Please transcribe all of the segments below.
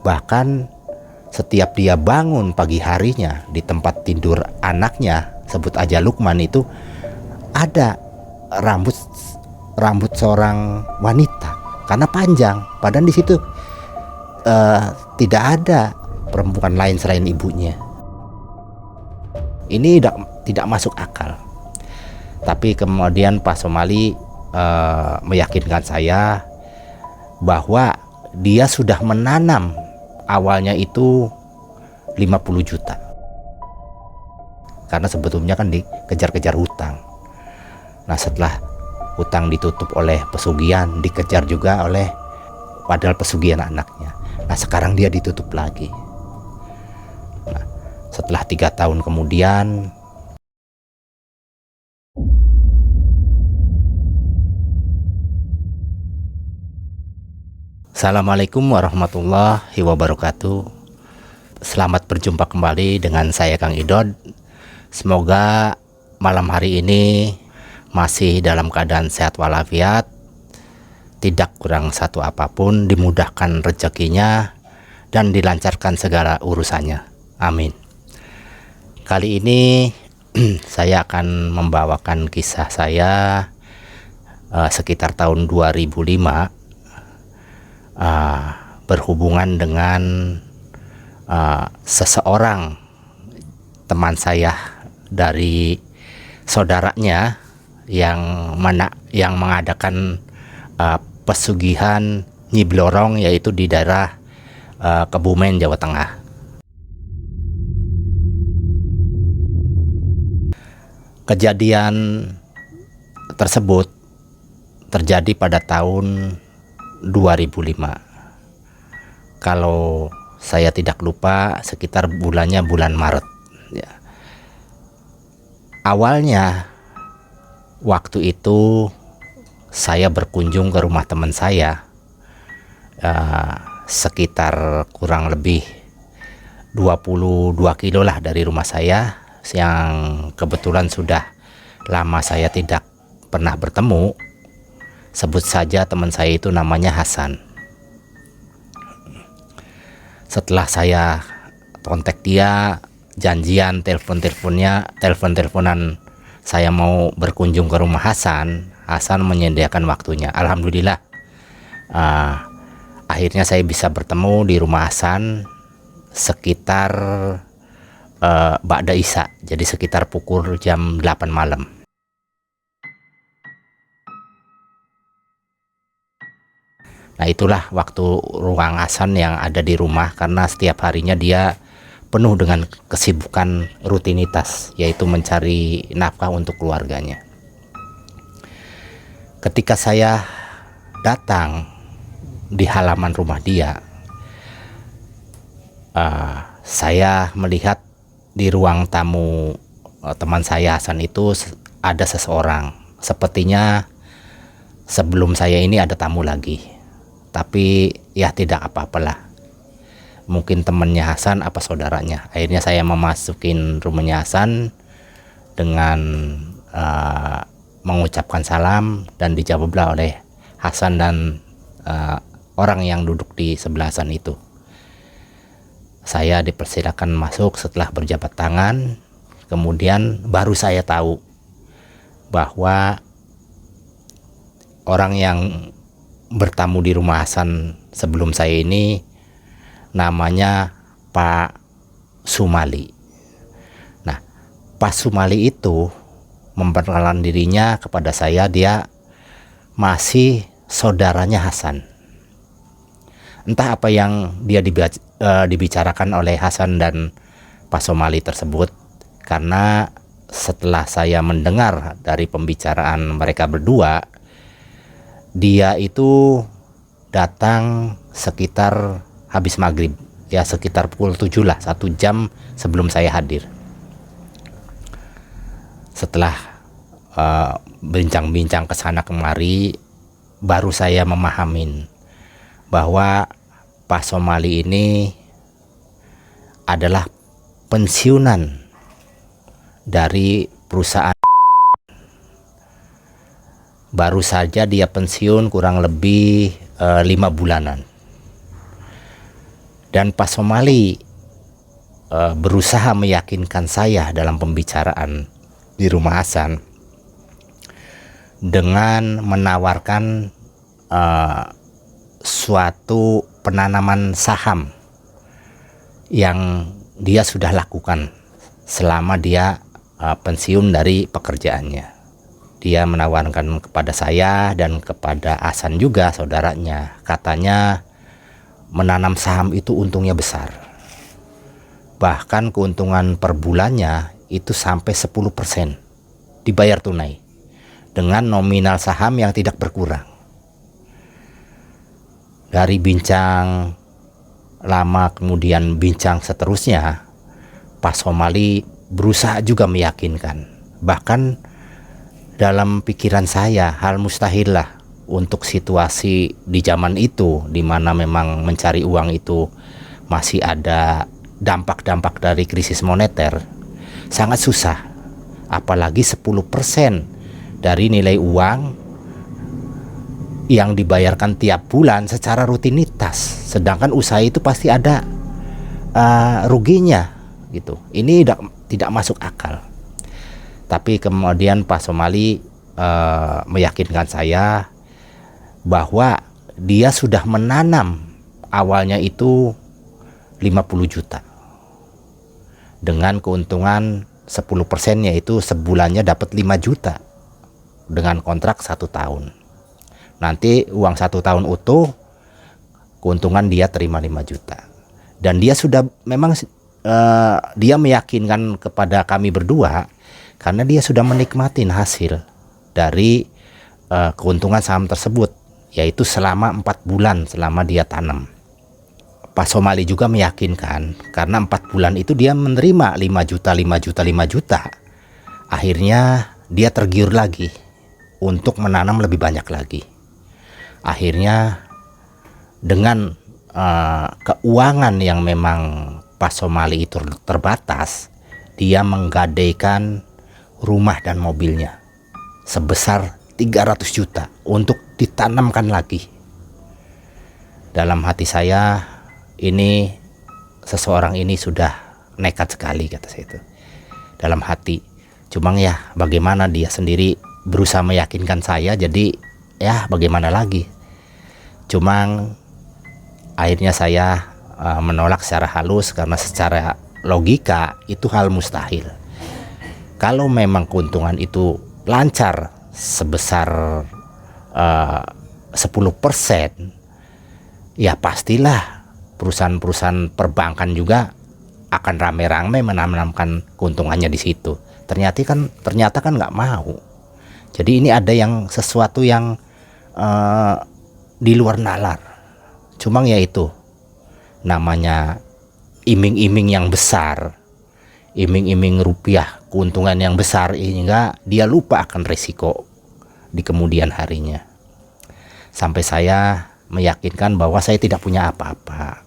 Bahkan setiap dia bangun pagi harinya di tempat tidur anaknya, sebut aja Lukman, itu ada rambut rambut seorang wanita karena panjang. Padahal di situ tidak ada perempuan lain selain ibunya. Ini tidak masuk akal. Tapi kemudian Pak Somali meyakinkan saya bahwa dia sudah menanam awalnya itu 50 juta. Karena sebetulnya kan dikejar-kejar hutang. Nah, setelah hutang ditutup oleh pesugihan, dikejar juga oleh padahal pesugihan anaknya. Nah, sekarang dia ditutup lagi. Nah, setelah 3 tahun kemudian, Assalamualaikum warahmatullahi wabarakatuh. Selamat berjumpa kembali dengan saya Kang Idod. Semoga malam hari ini masih dalam keadaan sehat walafiat, tidak kurang satu apapun, dimudahkan rezekinya dan dilancarkan segala urusannya. Amin. Kali ini saya akan membawakan kisah saya sekitar tahun 2005, berhubungan dengan seseorang teman saya dari saudaranya yang mengadakan pesugihan Nyi Blorong, yaitu di daerah Kebumen, Jawa Tengah. Kejadian tersebut terjadi pada tahun 2005. Kalau saya tidak lupa sekitar bulan Maret ya. Awalnya waktu itu saya berkunjung ke rumah teman saya, sekitar kurang lebih 22 kilo lah dari rumah saya, yang kebetulan sudah lama saya tidak pernah bertemu. Sebut saja teman saya itu namanya Hasan. Setelah saya kontak dia, janjian telepon-teleponan saya mau berkunjung ke rumah Hasan, Hasan menyediakan waktunya. Alhamdulillah, akhirnya saya bisa bertemu di rumah Hasan sekitar ba'da Isya, jadi sekitar pukul jam 8 malam. Nah, itulah waktu ruang Hasan yang ada di rumah, karena setiap harinya dia penuh dengan kesibukan rutinitas, yaitu mencari nafkah untuk keluarganya. Ketika saya datang di halaman rumah dia, saya melihat di ruang tamu teman saya Hasan itu ada seseorang. Sepertinya sebelum saya ini ada tamu lagi. Tapi ya tidak apa-apalah, mungkin temannya Hasan apa saudaranya. Akhirnya saya memasukin rumahnya Hasan dengan mengucapkan salam, dan dijawablah oleh Hasan dan orang yang duduk di sebelah Hasan itu. Saya dipersilakan masuk setelah berjabat tangan. Kemudian baru saya tahu bahwa orang yang bertamu di rumah Hasan sebelum saya ini namanya Pak Sumali. Nah, Pak Sumali itu memperkenalkan dirinya kepada saya, dia masih saudaranya Hasan. Entah apa yang dia dibicarakan oleh Hasan dan Pak Sumali tersebut, karena setelah saya mendengar dari pembicaraan mereka berdua, dia itu datang sekitar habis maghrib, ya sekitar pukul 7 lah, 1 jam sebelum saya hadir. Setelah bincang-bincang kesana kemari, baru saya memahamin bahwa Pak Somali ini adalah pensiunan dari perusahaan. Baru saja dia pensiun kurang lebih 5 bulanan. Dan Pak Somali berusaha meyakinkan saya dalam pembicaraan di rumah Hasan dengan menawarkan suatu penanaman saham yang dia sudah lakukan selama dia pensiun dari pekerjaannya. Dia menawarkan kepada saya dan kepada Hasan juga, saudaranya. Katanya menanam saham itu untungnya besar. Bahkan keuntungan per bulannya itu sampai 10% dibayar tunai dengan nominal saham yang tidak berkurang. Dari bincang lama kemudian bincang seterusnya, Pak Somali berusaha juga meyakinkan. Bahkan dalam pikiran saya hal mustahil lah untuk situasi di zaman itu, di mana memang mencari uang itu masih ada dampak-dampak dari krisis moneter, sangat susah. Apalagi 10% dari nilai uang yang dibayarkan tiap bulan secara rutinitas, sedangkan usaha itu pasti ada ruginya gitu. Ini tidak masuk akal. Tapi kemudian Pak Somali meyakinkan saya bahwa dia sudah menanam awalnya itu 50 juta dengan keuntungan 10%, yaitu sebulannya dapat 5 juta dengan kontrak 1 tahun. Nanti uang 1 tahun utuh keuntungan dia terima 5 juta. Dan dia sudah memang dia meyakinkan kepada kami berdua karena dia sudah menikmati hasil dari keuntungan saham tersebut, yaitu selama 4 bulan selama dia tanam. Pak Somali juga meyakinkan karena 4 bulan itu dia menerima 5 juta, 5 juta, 5 juta. Akhirnya dia tergiur lagi untuk menanam lebih banyak lagi. Akhirnya dengan keuangan yang memang Pak Somali itu terbatas, dia menggadaikan rumah dan mobilnya sebesar 300 juta untuk ditanamkan lagi. Dalam hati saya, ini seseorang ini sudah nekat sekali, kata saya itu dalam hati. Cuma ya bagaimana, dia sendiri berusaha meyakinkan saya, jadi ya bagaimana lagi. Cuma akhirnya saya menolak secara halus karena secara logika itu hal mustahil. Kalau memang keuntungan itu lancar sebesar 10%, ya pastilah perusahaan-perusahaan perbankan juga akan rame-rame menanamkan keuntungannya di situ. Ternyata kan nggak mau. Jadi ini ada yang sesuatu yang di luar nalar. Cuma ya itu namanya iming-iming yang besar, iming-iming rupiah, keuntungan yang besar, hingga dia lupa akan risiko di kemudian harinya. Sampai saya meyakinkan bahwa saya tidak punya apa-apa.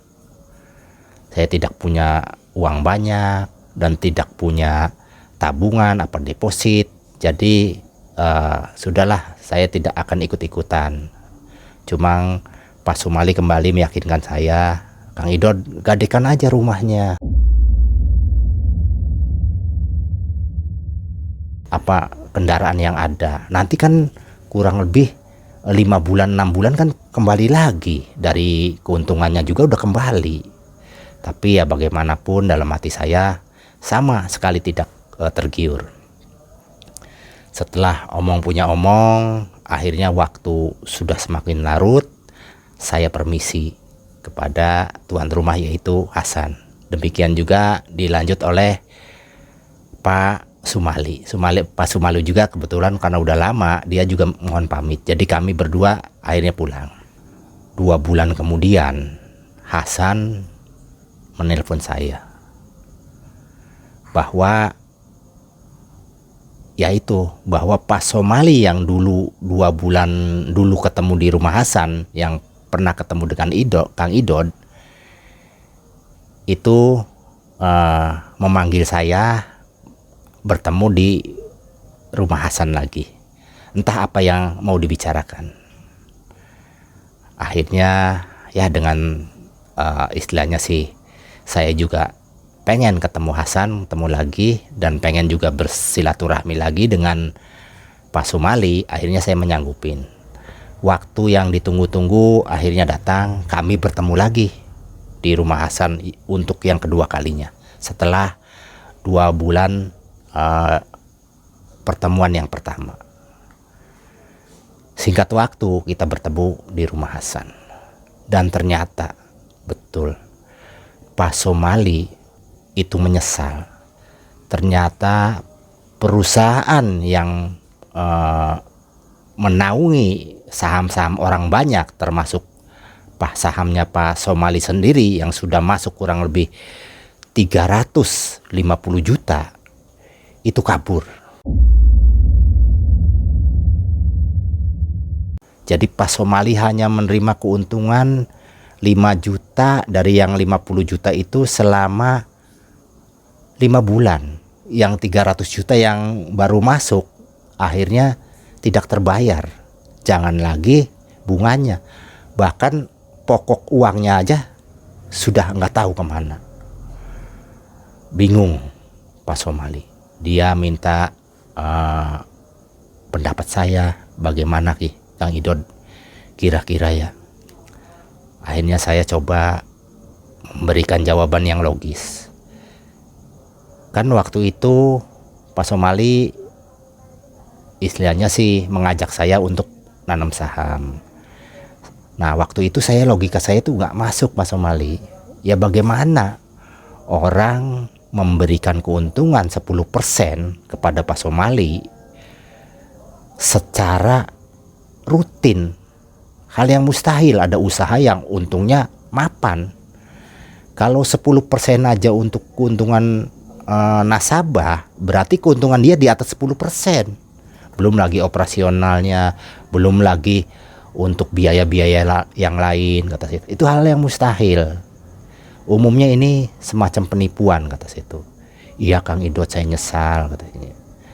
Saya tidak punya uang banyak dan tidak punya tabungan apa deposit. Jadi sudahlah, saya tidak akan ikut-ikutan. Cuma Pak Somali kembali meyakinkan saya, Kang Idod, gadekan aja rumahnya. Apa kendaraan yang ada, nanti kan kurang lebih 5 bulan 6 bulan kan kembali lagi, dari keuntungannya juga udah kembali. Tapi ya bagaimanapun dalam hati saya sama sekali tidak tergiur. Setelah omong punya omong, akhirnya waktu sudah semakin larut, saya permisi kepada tuan rumah yaitu Hasan. Demikian juga dilanjut oleh Pak Somali. Pak Somali juga kebetulan karena udah lama, dia juga mohon pamit. Jadi kami berdua akhirnya pulang. 2 bulan kemudian Hasan menelpon saya bahwa bahwa Pak Somali yang dulu 2 bulan dulu ketemu di rumah Hasan, yang pernah ketemu dengan Kang Idod, itu memanggil saya bertemu di rumah Hasan lagi. Entah apa yang mau dibicarakan. Akhirnya ya dengan istilahnya sih saya juga pengen ketemu Hasan, ketemu lagi, dan pengen juga bersilaturahmi lagi dengan Pak Sumali. Akhirnya saya menyanggupin. Waktu yang ditunggu-tunggu akhirnya datang, kami bertemu lagi di rumah Hasan untuk yang kedua kalinya setelah 2 bulan pertemuan yang pertama. Singkat waktu kita bertemu di rumah Hasan, dan ternyata betul Pak Somali itu menyesal. Ternyata perusahaan yang menaungi saham-saham orang banyak, termasuk sahamnya Pak Somali sendiri yang sudah masuk kurang lebih 350 juta, itu kabur. Jadi Pak Somali hanya menerima keuntungan 5 juta dari yang 50 juta itu selama 5 bulan. Yang 300 juta yang baru masuk akhirnya tidak terbayar. Jangan lagi bunganya, bahkan pokok uangnya aja sudah nggak tahu kemana. Bingung Pak Somali. Dia minta pendapat saya, bagaimana Kang Idod kira-kira ya. Akhirnya saya coba memberikan jawaban yang logis. Kan waktu itu Pak Somali istilahnya sih mengajak saya untuk nanam saham. Nah waktu itu logika saya tuh nggak masuk Pak Somali. Ya bagaimana orang memberikan keuntungan 10% kepada Pak Somali secara rutin, hal yang mustahil. Ada usaha yang untungnya mapan. Kalau 10% aja untuk keuntungan nasabah, berarti keuntungan dia di atas 10%. Belum lagi operasionalnya, belum lagi untuk biaya-biaya yang lain, kata situ. Itu hal yang mustahil. Umumnya ini semacam penipuan, kata situ. Iya Kang Idot, saya nyesal, kata ini.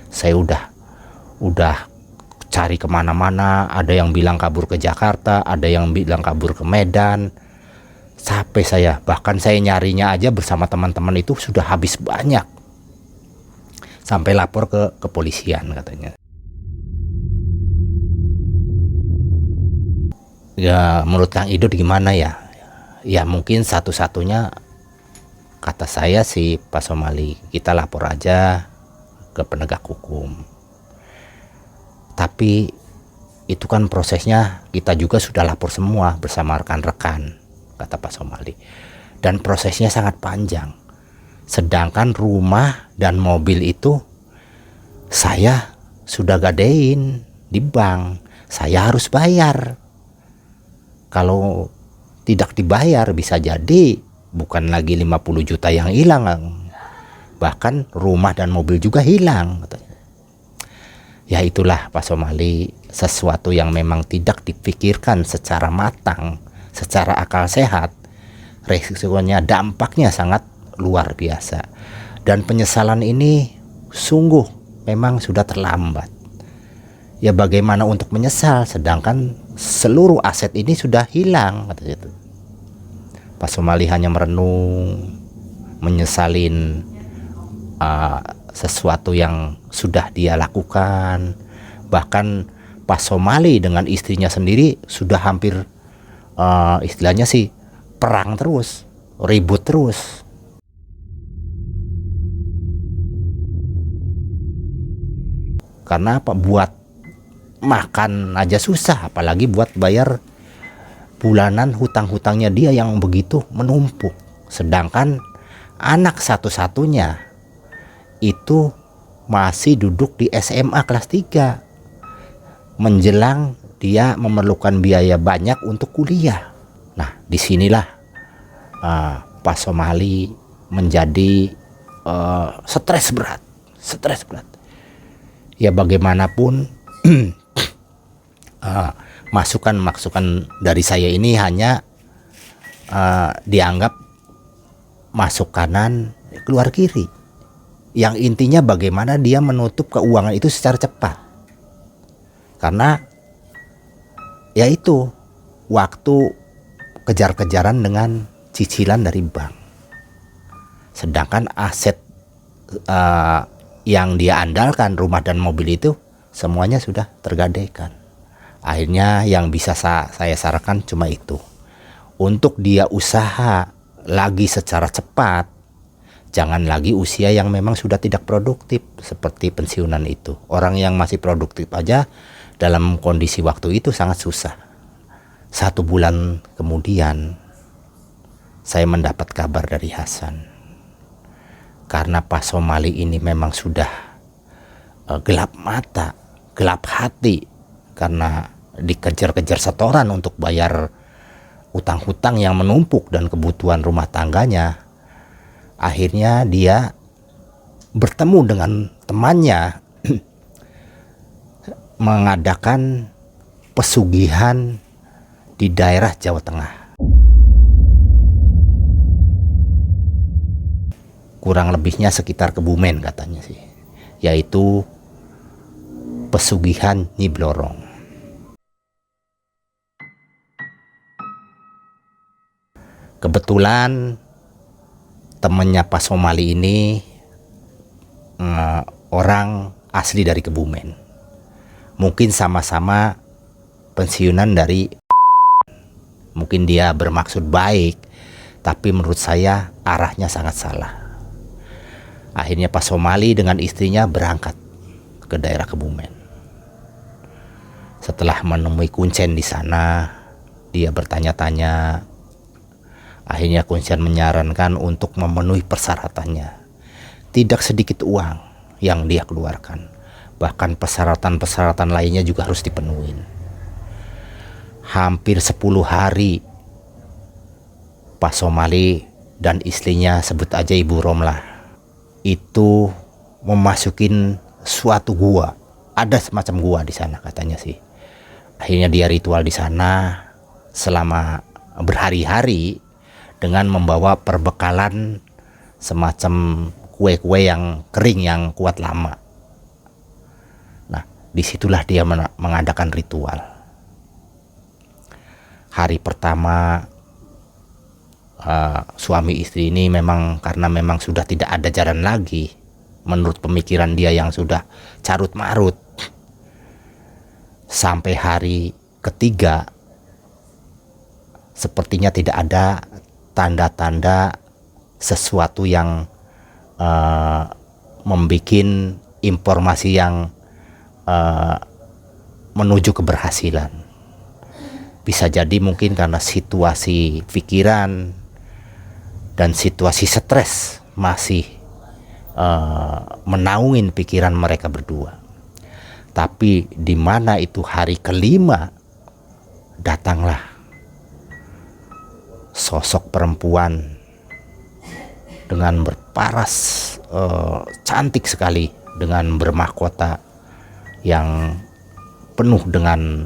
Saya udah cari kemana-mana, ada yang bilang kabur ke Jakarta, ada yang bilang kabur ke Medan. Sampai bahkan saya nyarinya aja bersama teman-teman itu sudah habis banyak. Sampai lapor ke kepolisian katanya. Ya menurut Kang Idot gimana ya? Ya mungkin satu-satunya kata saya sih Pak Somali, kita lapor aja ke penegak hukum. Tapi itu kan prosesnya kita juga sudah lapor semua bersama rekan-rekan, kata Pak Somali. Dan prosesnya sangat panjang. Sedangkan rumah dan mobil itu saya sudah gadein di bank. Saya harus bayar. Kalau tidak dibayar bisa jadi bukan lagi 50 juta yang hilang, bahkan rumah dan mobil juga hilang. Ya itulah Pak Somali, sesuatu yang memang tidak dipikirkan secara matang, secara akal sehat, resikonya, dampaknya sangat luar biasa. Dan penyesalan ini sungguh memang sudah terlambat. Ya bagaimana untuk menyesal sedangkan seluruh aset ini sudah hilang, kata itu. Pak Somali hanya merenung, menyesalin sesuatu yang sudah dia lakukan. Bahkan Pak Somali dengan istrinya sendiri sudah hampir istilahnya sih perang terus, ribut terus. Karena apa? Buat makan aja susah, apalagi buat bayar bulanan hutang-hutangnya dia yang begitu menumpuk. Sedangkan anak satu-satunya itu masih duduk di SMA kelas 3, menjelang dia memerlukan biaya banyak untuk kuliah. Nah disinilah Pak Somali menjadi stres berat. Ya bagaimanapun masukan dari saya ini hanya dianggap masuk kanan keluar kiri, yang intinya bagaimana dia menutup keuangan itu secara cepat. Karena yaitu waktu kejar-kejaran dengan cicilan dari bank. Sedangkan aset yang dia andalkan, rumah dan mobil itu semuanya sudah tergadaikan. Akhirnya yang bisa saya sarankan cuma itu. Untuk dia usaha lagi secara cepat, jangan lagi usia yang memang sudah tidak produktif seperti pensiunan itu. Orang yang masih produktif aja dalam kondisi waktu itu sangat susah. 1 bulan kemudian saya mendapat kabar dari Hasan. Karena Pak Somali ini memang sudah gelap mata, gelap hati, karena dikejar-kejar setoran untuk bayar utang-hutang yang menumpuk dan kebutuhan rumah tangganya. Akhirnya dia bertemu dengan temannya mengadakan pesugihan di daerah Jawa Tengah. Kurang lebihnya sekitar Kebumen katanya sih, yaitu pesugihan Nyi Blorong. Kebetulan temennya Pak Somali ini orang asli dari Kebumen. Mungkin sama-sama pensiunan dari, mungkin dia bermaksud baik, tapi menurut saya arahnya sangat salah. Akhirnya Pak Somali dengan istrinya berangkat ke daerah Kebumen. Setelah menemui kuncen di sana, dia bertanya-tanya. Akhirnya kuncen menyarankan untuk memenuhi persyaratannya. Tidak sedikit uang yang dia keluarkan, bahkan persyaratan-persyaratan lainnya juga harus dipenuhi. Hampir 10 hari Pak Somali dan istrinya, sebut aja Ibu Romlah, itu memasukin suatu gua. Ada semacam gua di sana katanya sih. Akhirnya dia ritual di sana selama berhari-hari dengan membawa perbekalan semacam kue-kue yang kering yang kuat lama. Nah, disitulah dia mengadakan ritual. Hari pertama suami istri ini memang karena memang sudah tidak ada jalan lagi, menurut pemikiran dia yang sudah carut marut. Sampai hari ketiga sepertinya tidak ada tanda-tanda sesuatu yang membuat informasi yang menuju keberhasilan. Bisa jadi mungkin karena situasi pikiran dan situasi stres masih menaungin pikiran mereka berdua. Tapi di mana itu hari kelima, datanglah sosok perempuan dengan berparas cantik sekali, dengan bermahkota yang penuh dengan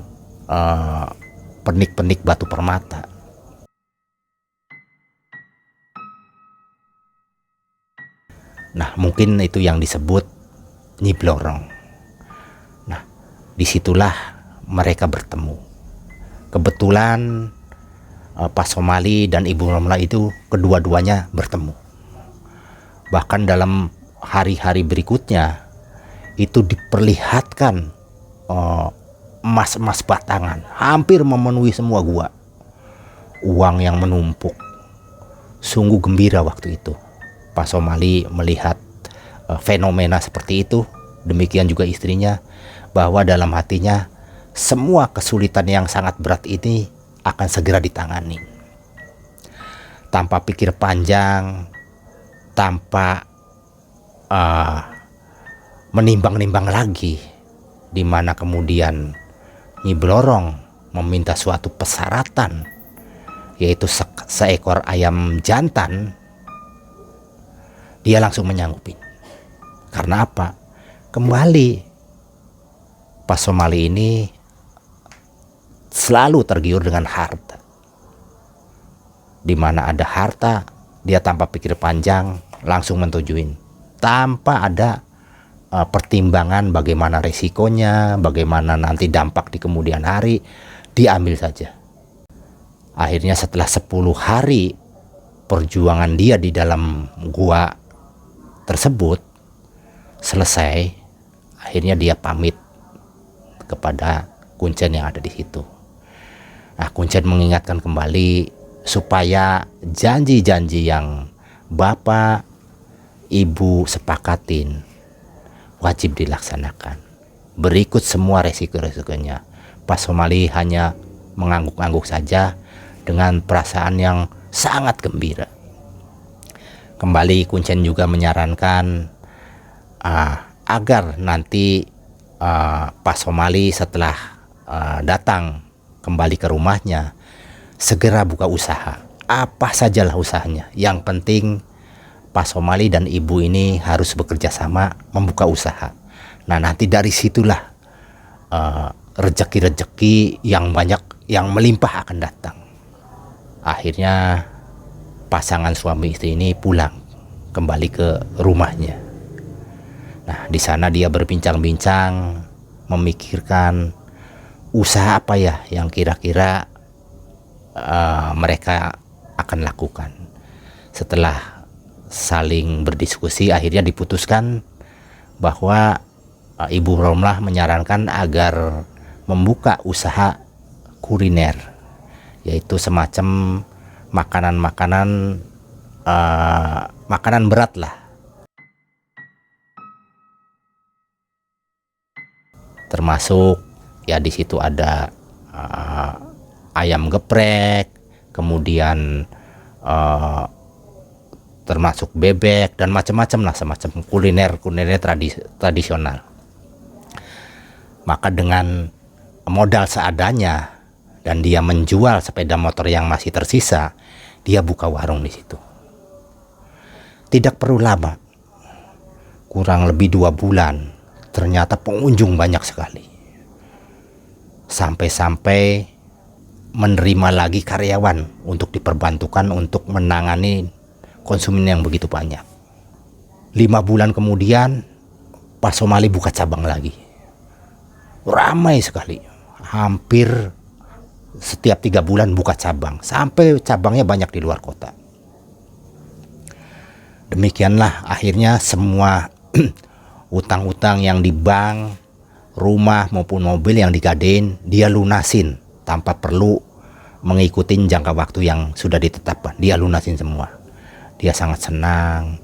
pernik-pernik batu permata. Nah, mungkin itu yang disebut Nyi Blorong. Nah, disitulah mereka bertemu. Kebetulan Pak Somali dan Ibu Romlah itu kedua-duanya bertemu. Bahkan dalam hari-hari berikutnya itu diperlihatkan emas-emas batangan hampir memenuhi semua gua. Uang yang menumpuk. Sungguh gembira waktu itu Pak Somali melihat fenomena seperti itu. Demikian juga istrinya, bahwa dalam hatinya semua kesulitan yang sangat berat ini akan segera ditangani. Tanpa pikir panjang, tanpa menimbang-nimbang lagi, di mana kemudian Nyi Blorong meminta suatu persyaratan, yaitu seekor ayam jantan. Dia langsung menyanggupin. Karena apa? Kembali Pak Somali ini selalu tergiur dengan harta. Di mana ada harta, dia tanpa pikir panjang langsung mentujuin, tanpa ada pertimbangan bagaimana resikonya, bagaimana nanti dampak di kemudian hari, diambil saja. Akhirnya setelah 10 hari perjuangan dia di dalam gua tersebut selesai, akhirnya dia pamit kepada Kuncen yang ada di situ. Nah, Kuncen mengingatkan kembali supaya janji-janji yang bapak ibu sepakatin wajib dilaksanakan. Berikut semua resiko-resikonya. Pak Somali hanya mengangguk-angguk saja dengan perasaan yang sangat gembira. Kembali Kuncen juga menyarankan agar nanti Pak Somali setelah datang kembali ke rumahnya segera buka usaha. Apa sajalah usahanya. Yang penting Pak Somali dan ibu ini harus bekerja sama membuka usaha. Nah, nanti dari situlah rezeki-rezeki yang banyak yang melimpah akan datang. Akhirnya pasangan suami istri ini pulang kembali ke rumahnya. Nah, di sana dia berbincang-bincang, memikirkan usaha apa ya yang kira-kira mereka akan lakukan. Setelah saling berdiskusi, akhirnya diputuskan bahwa Ibu Romlah menyarankan agar membuka usaha kuliner, yaitu semacam makanan-makanan makanan berat lah, termasuk ya di situ ada ayam geprek, kemudian termasuk bebek dan macam-macam lah, semacam kuliner tradisional. Maka dengan modal seadanya dan dia menjual sepeda motor yang masih tersisa, dia buka warung di situ. Tidak perlu lama, kurang lebih 2 bulan, ternyata pengunjung banyak sekali. Sampai-sampai menerima lagi karyawan untuk diperbantukan untuk menangani konsumen yang begitu banyak. 5 bulan kemudian Pak Somali buka cabang lagi. Ramai sekali, hampir setiap 3 bulan buka cabang, sampai cabangnya banyak di luar kota. Demikianlah akhirnya semua utang-utang yang di bank, rumah maupun mobil yang digadein dia lunasin tanpa perlu mengikuti jangka waktu yang sudah ditetapkan. Dia lunasin semua. Dia sangat senang.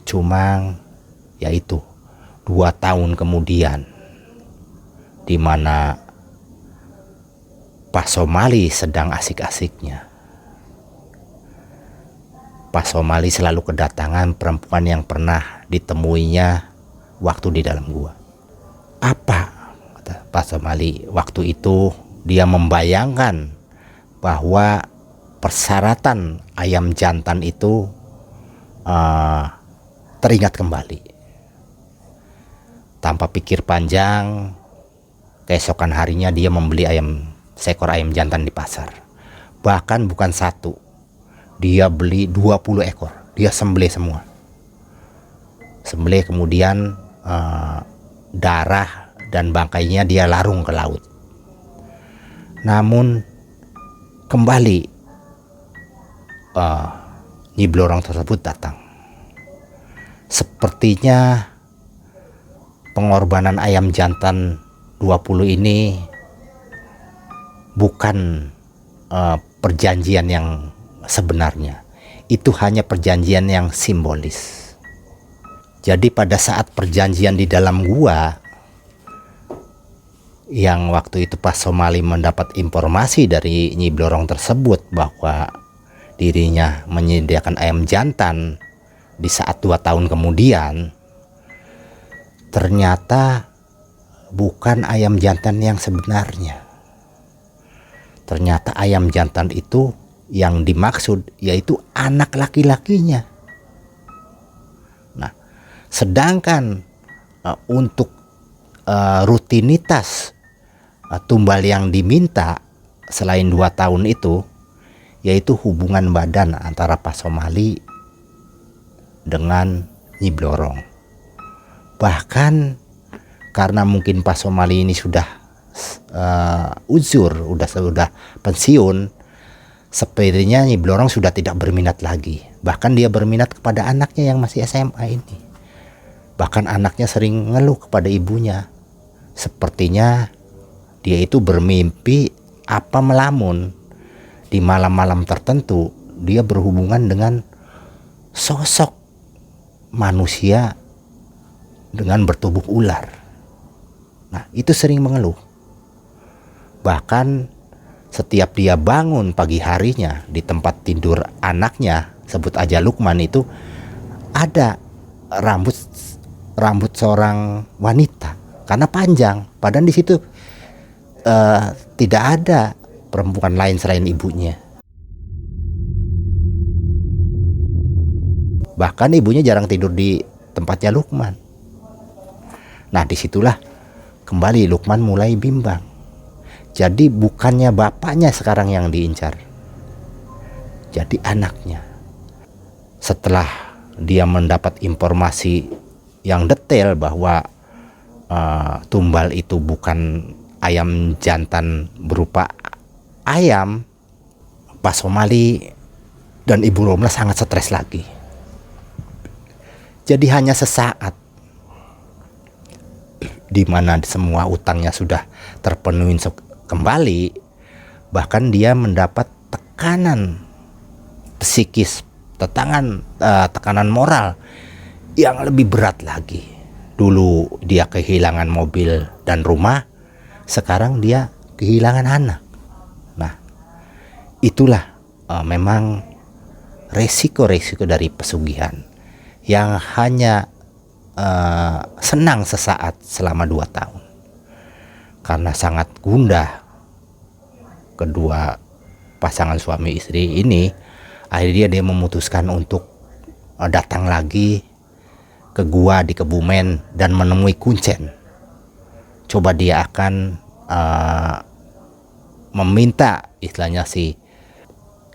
Cuma yaitu 2 tahun kemudian, di mana Pak Somali sedang asik-asiknya, Pak Somali selalu kedatangan perempuan yang pernah ditemuinya waktu di dalam gua. Apa kata Pak Somali waktu itu? Dia membayangkan bahwa persyaratan ayam jantan itu teringat kembali. Tanpa pikir panjang, keesokan harinya dia membeli seekor ayam jantan di pasar. Bahkan bukan 1, dia beli 20 ekor. Dia sembelih semua. Sembelih, kemudian darah dan bangkainya dia larung ke laut. Namun kembali Nyi Blorong tersebut datang. Sepertinya pengorbanan ayam jantan 20 ini bukan perjanjian yang sebenarnya. Itu hanya perjanjian yang simbolis. Jadi pada saat perjanjian di dalam gua, yang waktu itu Pak Somali mendapat informasi dari Nyi Blorong tersebut bahwa dirinya menyediakan ayam jantan di saat 2 tahun kemudian, ternyata bukan ayam jantan yang sebenarnya. Ternyata ayam jantan itu yang dimaksud yaitu anak laki-lakinya. Nah, sedangkan untuk rutinitas tumbal yang diminta selain 2 tahun itu, yaitu hubungan badan antara Pak Somali dengan Nyi Blorong. Bahkan karena mungkin Pak Somali ini sudah uzur, sudah pensiun, sepertinya Nyi Blorong sudah tidak berminat lagi. Bahkan dia berminat kepada anaknya yang masih SMA ini. Bahkan anaknya sering ngeluh kepada ibunya. Sepertinya dia itu bermimpi apa melamun. Di malam-malam tertentu dia berhubungan dengan sosok manusia dengan bertubuh ular. Nah, itu sering mengeluh. Bahkan setiap dia bangun pagi harinya di tempat tidur anaknya, sebut aja Lukman, itu ada rambut seorang wanita karena panjang. Padahal di situ tidak ada perempuan lain selain ibunya. Bahkan ibunya jarang tidur di tempatnya Lukman. Nah, disitulah kembali Lukman mulai bimbang. Jadi bukannya bapaknya sekarang yang diincar, jadi anaknya. Setelah dia mendapat informasi yang detail bahwa Tumbal itu bukan ayam jantan berupa ayam, Pak Somali dan Ibu Romla sangat stres lagi. Jadi hanya sesaat, di mana semua utangnya sudah terpenuhi kembali, bahkan dia mendapat tekanan psikis, tekanan moral yang lebih berat lagi. Dulu dia kehilangan mobil dan rumah, sekarang dia kehilangan anak. Nah, itulah memang resiko-resiko dari pesugihan yang hanya senang sesaat selama 2 tahun. Karena sangat gundah kedua pasangan suami istri ini, akhirnya dia memutuskan untuk datang lagi ke gua di Kebumen dan menemui Kuncen. Coba dia akan meminta istilahnya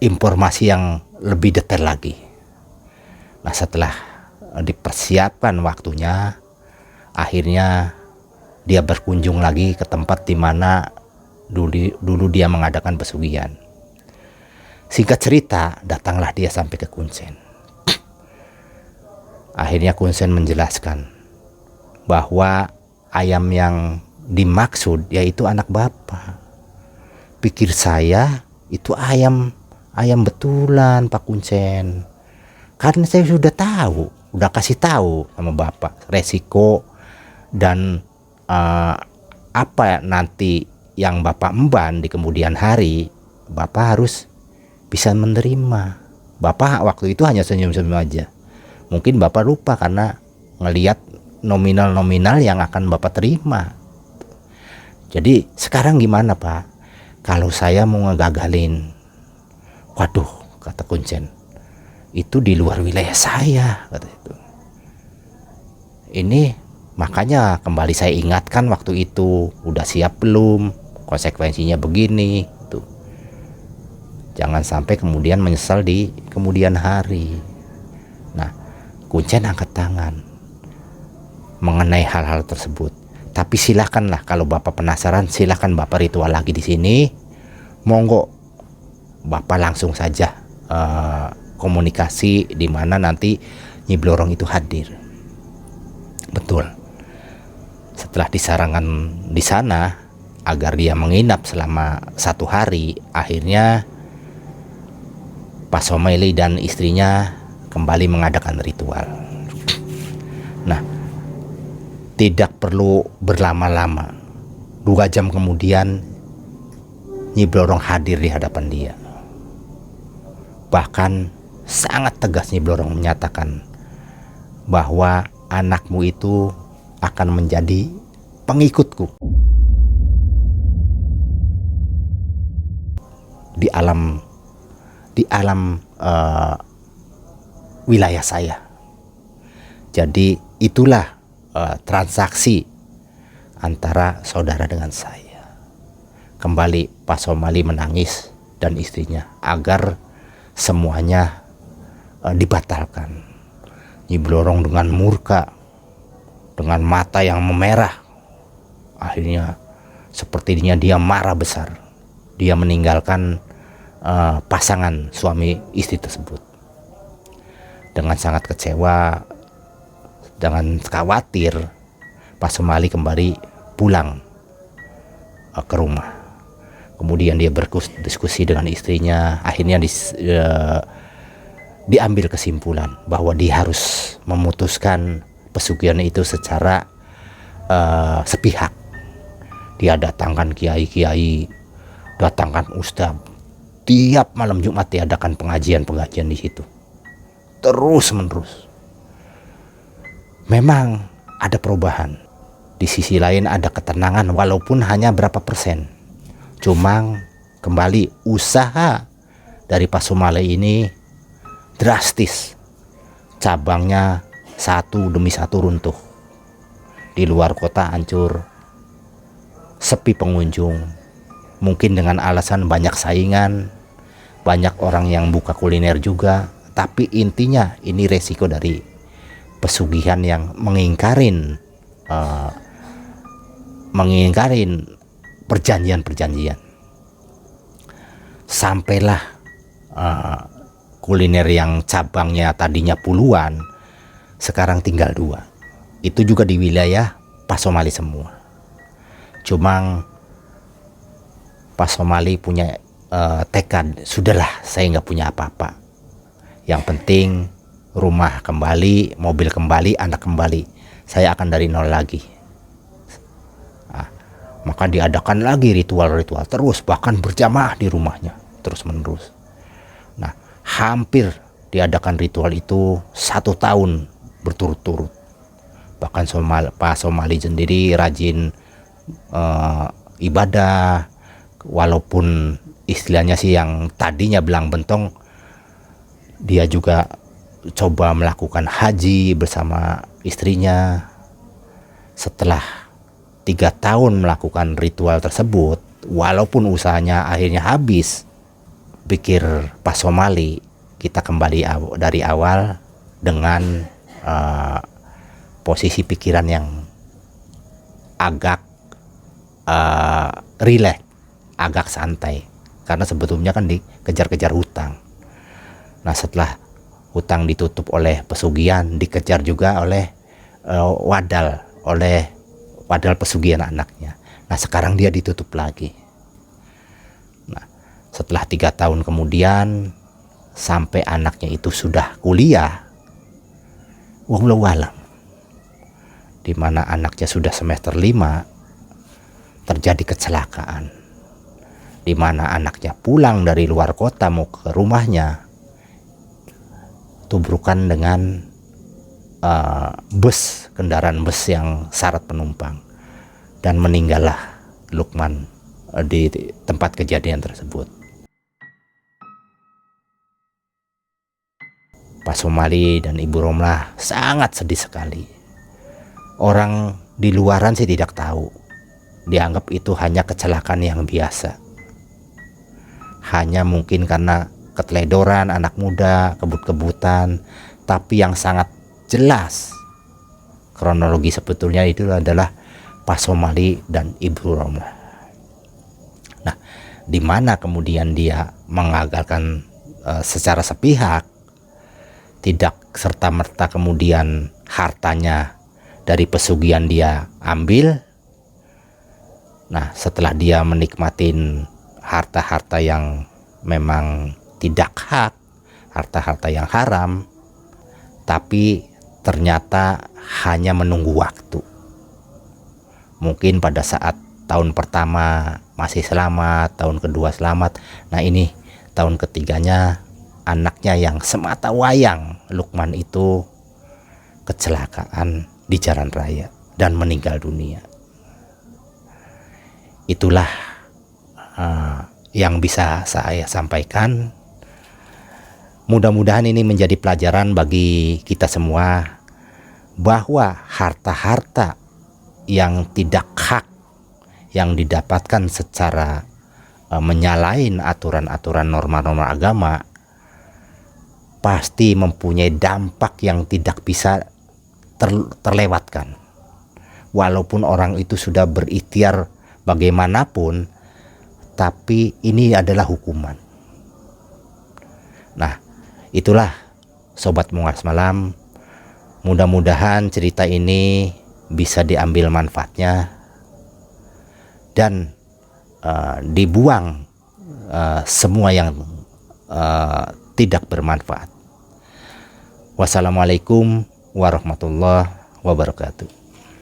informasi yang lebih detail lagi. Nah, setelah dipersiapkan waktunya, akhirnya dia berkunjung lagi ke tempat di mana dulu dia mengadakan pesugihan. Singkat cerita, datanglah dia sampai ke Kuncen. Akhirnya Kuncen menjelaskan bahwa ayam yang dimaksud yaitu anak bapak. Pikir saya itu ayam betulan, Pak Kuncen. Karena saya sudah kasih tahu sama bapak resiko dan apa nanti yang bapak emban di kemudian hari, bapak harus bisa menerima. Bapak waktu itu hanya senyum-senyum aja. Mungkin bapak lupa karena ngelihat nominal-nominal yang akan bapak terima. Jadi sekarang gimana Pak? Kalau saya mau ngegagalin, waduh, kata Kuncen, itu di luar wilayah saya, kata itu. Ini makanya kembali saya ingatkan waktu itu, udah siap belum, konsekuensinya begini tuh. Jangan sampai kemudian menyesal di kemudian hari. Nah, Kuncen angkat tangan mengenai hal-hal tersebut. Tapi silakanlah, kalau bapak penasaran, silakan bapak ritual lagi di sini. Monggo bapak langsung saja komunikasi di mana nanti Nyi Blorong itu hadir. Betul. Setelah disarankan di sana agar dia menginap selama 1 hari, akhirnya Pak Somali dan istrinya kembali mengadakan ritual. Nah, tidak perlu berlama-lama. 2 jam kemudian Nyi Blorong hadir di hadapan dia. Bahkan sangat tegas Nyi Blorong menyatakan bahwa anakmu itu akan menjadi pengikutku di alam wilayah saya. Jadi itulah transaksi antara saudara dengan saya. Kembali Pak Somali menangis dan istrinya agar semuanya dibatalkan. Nyi Blorong dengan murka, dengan mata yang memerah, akhirnya sepertinya dia marah besar. Dia meninggalkan pasangan suami istri tersebut. Dengan sangat kecewa, dengan khawatir, Pak Sumali kembali pulang ke rumah. Kemudian dia berdiskusi dengan istrinya. Akhirnya diambil kesimpulan bahwa dia harus memutuskan pesugihan itu secara sepihak. Dia datangkan kiai-kiai, datangkan ustaz. Tiap malam Jumat diadakan pengajian di situ. Terus menerus. Memang ada perubahan. Di sisi lain ada ketenangan walaupun hanya berapa persen. Cuma kembali usaha dari Pak Sumali ini drastis. Cabangnya satu demi satu runtuh. Di luar kota hancur. Sepi pengunjung. Mungkin dengan alasan banyak saingan, banyak orang yang buka kuliner juga. Tapi intinya ini resiko dari pesugihan yang mengingkarin perjanjian-perjanjian. Sampailah kuliner yang cabangnya tadinya puluhan, sekarang tinggal 2. Itu juga di wilayah Pak Sumali semua. Cuma Pak Sumali punya tekad, sudahlah saya nggak punya apa-apa. Yang penting rumah kembali, mobil kembali, anak kembali. Saya akan dari nol lagi. Nah, maka diadakan lagi ritual-ritual terus, bahkan berjamaah di rumahnya terus menerus. Nah, hampir diadakan ritual itu 1 tahun berturut-turut. Bahkan Pak Sumali sendiri rajin ibadah, walaupun istilahnya sih yang tadinya belang bentong, dia juga coba melakukan haji bersama istrinya. Setelah 3 tahun melakukan ritual tersebut, walaupun usahanya akhirnya habis, pikir Pak Sumali, kita kembali dari awal dengan posisi pikiran yang agak rileks, agak santai, karena sebetulnya kan dikejar-kejar hutang. Nah, setelah hutang ditutup oleh pesugihan, dikejar juga oleh wadal pesugihan anaknya. Nah, sekarang dia ditutup lagi. Nah, setelah 3 tahun kemudian, sampai anaknya itu sudah kuliah, wallahu alam, di mana anaknya sudah semester 5, terjadi kecelakaan, di mana anaknya pulang dari luar kota mau ke rumahnya, tubrukan dengan kendaraan bus yang syarat penumpang, dan meninggallah Lukman di tempat kejadian tersebut. Pak Sumali dan Ibu Romlah sangat sedih sekali. Orang di luaran sih tidak tahu, dianggap itu hanya kecelakaan yang biasa. Hanya mungkin karena keteledoran anak muda, kebut-kebutan. Tapi yang sangat jelas kronologi sebetulnya itu adalah Pak Sumali dan Ibu Romlah. Nah, di mana kemudian dia mengagalkan secara sepihak, tidak serta-merta kemudian hartanya dari pesugihan dia ambil. Nah, setelah dia menikmatin harta-harta yang memang tidak hak, harta-harta yang haram, tapi ternyata hanya menunggu waktu. Mungkin pada saat tahun pertama masih selamat, tahun kedua selamat. Nah, ini tahun ketiganya anaknya yang semata wayang Lukman itu kecelakaan di jalan raya dan meninggal dunia. Itulah yang bisa saya sampaikan. Mudah-mudahan ini menjadi pelajaran bagi kita semua bahwa harta-harta yang tidak hak, yang didapatkan secara menyalahin aturan-aturan norma-norma agama, pasti mempunyai dampak yang tidak bisa terlewatkan. Walaupun orang itu sudah berikhtiar bagaimanapun, tapi ini adalah hukuman. Itulah Sobat Muas Malam, mudah-mudahan cerita ini bisa diambil manfaatnya dan dibuang semua yang tidak bermanfaat. Wassalamualaikum warahmatullahi wabarakatuh.